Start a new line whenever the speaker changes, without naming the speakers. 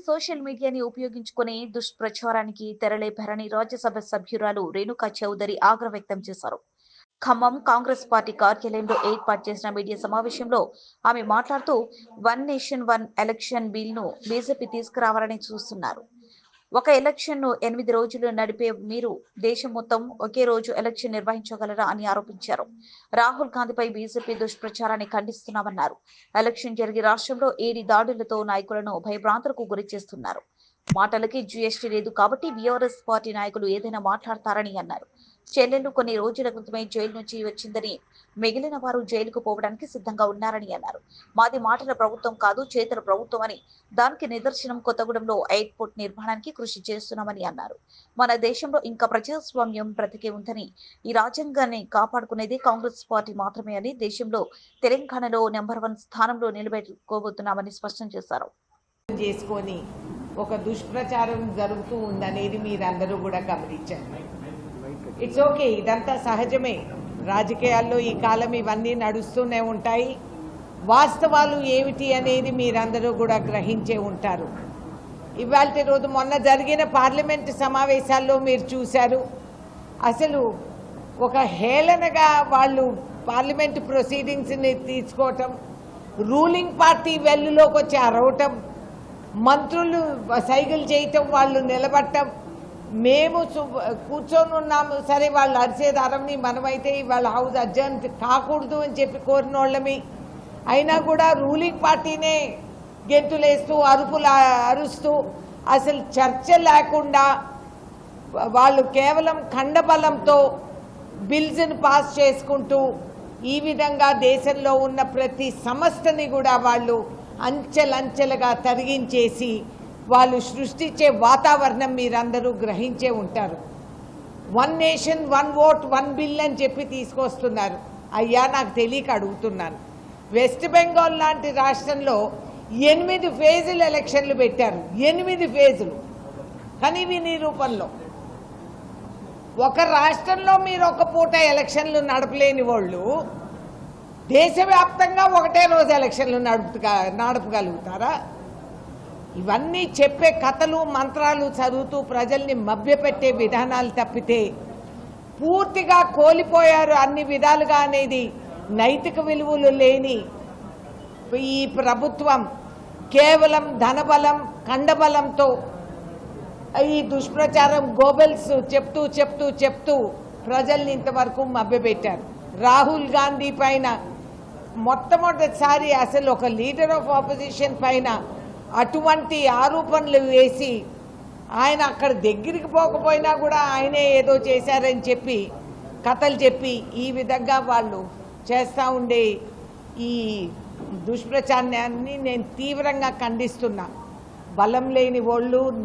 Social మీడియాని ఉపయోగించుకుని దుష్ప్రచారానికి తెరలేపారని రాజ్యసభ సభ్యురాలు రేణుకా చౌదరి ఆగ్రహం వ్యక్తం చేశారు. ఖమ్మం కాంగ్రెస్ పార్టీ కార్యాలయంలో ఏర్పాటు చేసిన మీడియా సమావేశంలో ఆమె మాట్లాడుతూ one nation one election bill ను బీజేపీ తీసుకురావాలని చూస్తున్నారు. ఒక ఎలక్షన్ ను 8 రోజులు నడిపే మీరు దేశం మొత్తం ఒకే రోజు ఎలక్షన్ నిర్వహించగలరా అని ఆరోపించారు. రాహుల్ గాంధీపై బీజేపీ దుష్ప్రచారాన్ని ఖండిస్తున్నామన్నారు. ఎలక్షన్ జరిగే రాష్ట్రంలో 7 దాడులతో నాయకులను భయభ్రాంతులకు గురి చేస్తున్నారు. మాటలకి జీఎస్టీ లేదు కాబట్టి బీఆర్ఎస్ పార్టీ నాయకులు ఏదైనా మాట్లాడతారని అన్నారు. చెల్లెలు కొన్ని రోజుల క్రితమే జైలు నుంచి వచ్చిందని, మిగిలిన వారు జైలుకు పోవడానికి సిద్ధంగా ఉన్నారని అన్నారు. మాది మాటల ప్రభుత్వం కాదు, చేతల ప్రభుత్వం అని, దానికి నిదర్శనం కొత్తగూడెంలో ఎయిర్పోర్ట్ నిర్మాణానికి కృషి చేస్తున్నామని అన్నారు. మన దేశంలో ఇంకా ప్రజాస్వామ్యం బ్రతికే ఉందని, ఈ రాజ్యాంగాన్ని కాపాడుకునేది కాంగ్రెస్ పార్టీ మాత్రమే అని, దేశంలో తెలంగాణలో నెంబర్ 1 స్థానంలో నిలబెట్టుకోబోతున్నామని స్పష్టం చేశారు.
చేసుకొని ఒక దుష్ప్రచారం జరుగుతూ ఉందనేది మీరందరూ కూడా గమనించండి. ఇట్స్ ఓకే, ఇదంతా సహజమే. రాజకీయాల్లో ఈ కాలం ఇవన్నీ నడుస్తూనే ఉంటాయి. వాస్తవాలు ఏమిటి అనేది మీరందరూ కూడా గ్రహించే ఉంటారు. ఇవాళ రోజు మొన్న జరిగిన పార్లమెంటు సమావేశాల్లో మీరు చూశారు. అసలు ఒక హేళనగా వాళ్ళు పార్లమెంటు ప్రొసీడింగ్స్ని తీసుకోవటం, రూలింగ్ పార్టీ వెల్లులోకి వచ్చి అరవటం, మంత్రులు సైకిల్ చేయటం, వాళ్ళు నిలబడటం, మేము కూర్చొని ఉన్నాము సరే వాళ్ళు అరిసేది అరవని, మనమైతే వాళ్ళ హౌస్ అడ్జర్న్ కాకూడదు అని చెప్పి కోరిన వాళ్ళమి. అయినా కూడా రూలింగ్ పార్టీనే గెంతులేస్తూ అరుస్తూ అసలు చర్చ లేకుండా వాళ్ళు కేవలం ఖండబలంతో బిల్స్ని పాస్ చేసుకుంటూ ఈ విధంగా దేశంలో ఉన్న ప్రతి సమస్యని కూడా వాళ్ళు అంచెలంచెలుగా తరిగించేసి వాళ్ళు సృష్టించే వాతావరణం మీరందరూ గ్రహించే ఉంటారు. One nation one vote one bill అని చెప్పి తీసుకొస్తున్నారు. అయ్యా, నాకు తెలియక అడుగుతున్నాను. వెస్ట్ బెంగాల్ లాంటి రాష్ట్రంలో 8 ఫేజులు ఎలక్షన్లు పెట్టారు. 8 ఫేజులు కనీవినీ రూపంలో. ఒక రాష్ట్రంలో మీరు ఒక పూట ఎలక్షన్లు నడపలేని వాళ్ళు దేశవ్యాప్తంగా ఒకటే రోజు ఎలక్షన్లు నడపగలుగుతారా? ఇవన్నీ చెప్పే కథలు మంత్రాలు చదువుతూ ప్రజల్ని మభ్యపెట్టే విధానాలు తప్పితే పూర్తిగా కోల్పోయారు అన్ని విధాలుగా అనేది నైతిక విలువలు లేని ఈ ప్రభుత్వం కేవలం ధనబలం కండబలంతో ఈ దుష్ప్రచారం గోబెల్స్ చెప్తూ ప్రజల్ని ఇంతవరకు మభ్యపెట్టారు. రాహుల్ గాంధీ పైన మొట్టమొదటిసారి అసలు ఒక లీడర్ ఆఫ్ ఆపోజిషన్ పైన అటువంటి ఆరోపణలు వేసి ఆయన అక్కడ దగ్గరికి పోకపోయినా కూడా ఆయనే ఏదో చేశారని చెప్పి కథలు చెప్పి ఈ విధంగా వాళ్ళు చేస్తూ ఉండే ఈ దుష్ప్రచారాన్ని నేను తీవ్రంగా ఖండిస్తున్నా. బలం లేని వాళ్ళు